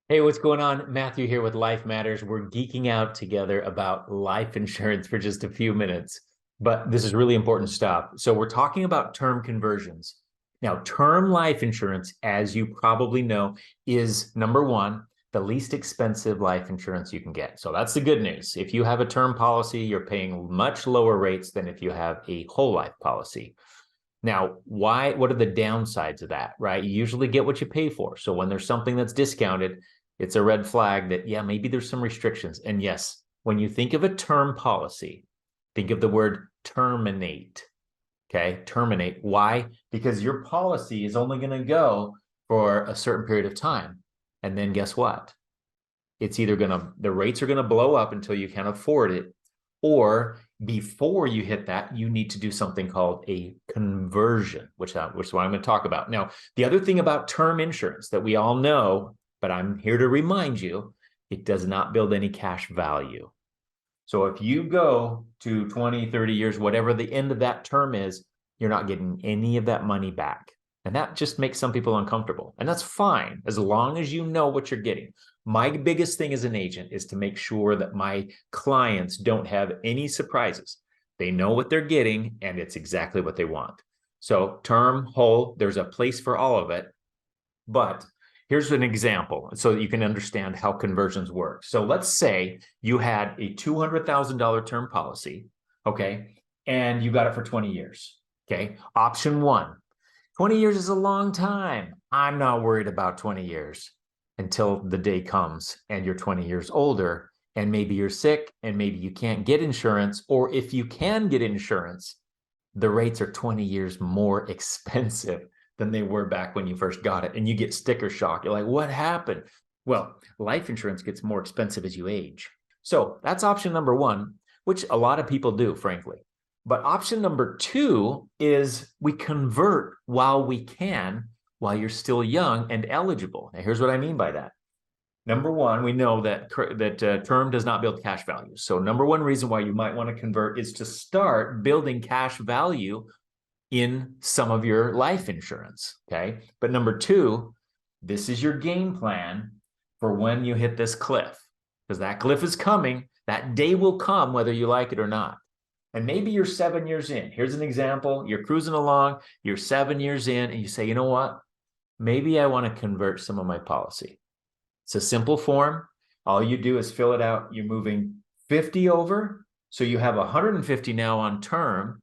Hey, what's going on? Matthew here with Life Matters. We're geeking out together about life insurance for just a few minutes, but this is really important stuff. So we're talking about term conversions. Now, term life insurance, as you probably know, is number one, the least expensive life insurance you can get. So that's the good news. If you have a term policy, you're paying much lower rates than if you have a whole life policy. Now, what are the downsides of that, right? You usually get what you pay for. So when there's something that's discounted, it's a red flag that, yeah, maybe there's some restrictions. And yes, when you think of a term policy, think of the word terminate. Okay, terminate. Why? Because your policy is only going to go for a certain period of time. And then guess what? The rates are going to blow up until you can't afford it, or before you hit that, you need to do something called a conversion, which is what I'm going to talk about. Now, the other thing about term insurance that we all know, but I'm here to remind you, it does not build any cash value. So if you go to 20, 30 years, whatever the end of that term is, you're not getting any of that money back. And that just makes some people uncomfortable. And that's fine, as long as you know what you're getting. My biggest thing as an agent is to make sure that my clients don't have any surprises. They know what they're getting, and it's exactly what they want. So term, whole, there's a place for all of it. But here's an example so that you can understand how conversions work. So let's say you had a $200,000 term policy, okay, and you got it for 20 years, okay? Option one, 20 years is a long time. I'm not worried about 20 years until the day comes and you're 20 years older and maybe you're sick and maybe you can't get insurance, or if you can get insurance, the rates are 20 years more expensive than they were back when you first got it. And you get sticker shock. You're like, what happened? Well, life insurance gets more expensive as you age. So that's option number one, which a lot of people do, frankly. But option number two is we convert while we can, while you're still young and eligible. Now, here's what I mean by that. Number one, we know that term does not build cash value. So number one reason why you might want to convert is to start building cash value in some of your life insurance, okay? But number two, this is your game plan for when you hit this cliff, because that cliff is coming. That day will come whether you like it or not. And maybe you're 7 years in. Here's an example. You're cruising along, you're 7 years in, and you say, you know what? Maybe I want to convert some of my policy. It's a simple form. All you do is fill it out. You're moving 50 over. So you have 150 now on term,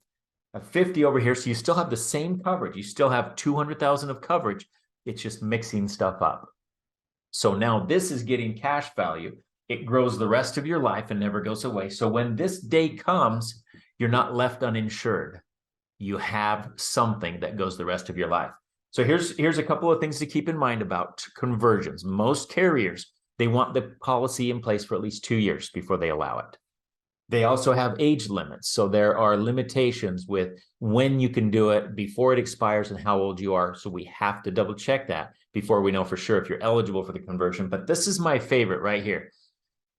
a 50 over here. So you still have the same coverage. You still have 200,000 of coverage. It's just mixing stuff up. So now this is getting cash value. It grows the rest of your life and never goes away. So when this day comes, you're not left uninsured. You have something that goes the rest of your life. So here's a couple of things to keep in mind about conversions. Most carriers, they want the policy in place for at least 2 years before they allow it. They also have age limits. So there are limitations with when you can do it, before it expires, and how old you are. So we have to double check that before we know for sure if you're eligible for the conversion. But this is my favorite right here.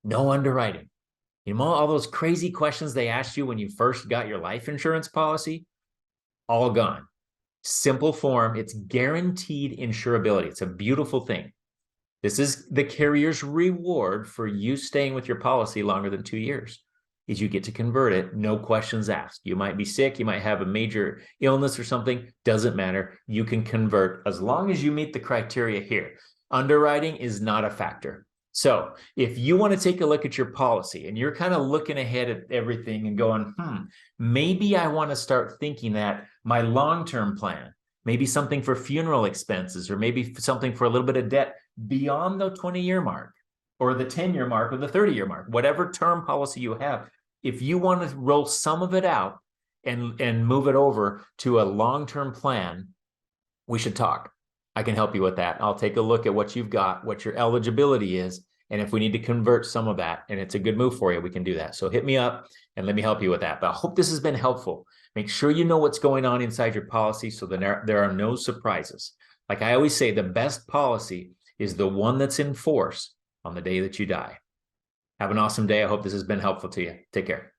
No underwriting. You know, all those crazy questions they asked you when you first got your life insurance policy, all gone. Simple form. It's guaranteed insurability. It's a beautiful thing. This is the carrier's reward for you staying with your policy longer than 2 years, is you get to convert it, no questions asked. You might be sick, you might have a major illness or something, doesn't matter. You can convert as long as you meet the criteria here. Underwriting is not a factor. So if you want to take a look at your policy and you're kind of looking ahead at everything and going, maybe I want to start thinking that my long-term plan, maybe something for funeral expenses, or maybe something for a little bit of debt beyond the 20-year mark, or the 10-year mark, or the 30-year mark, whatever term policy you have, if you want to roll some of it out and move it over to a long-term plan, we should talk. I can help you with that. I'll take a look at what you've got, what your eligibility is, and if we need to convert some of that and it's a good move for you, we can do that. So hit me up and let me help you with that. But I hope this has been helpful. Make sure you know what's going on inside your policy so that there are no surprises. Like I always say, the best policy is the one that's in force on the day that you die. Have an awesome day. I hope this has been helpful to you. Take care.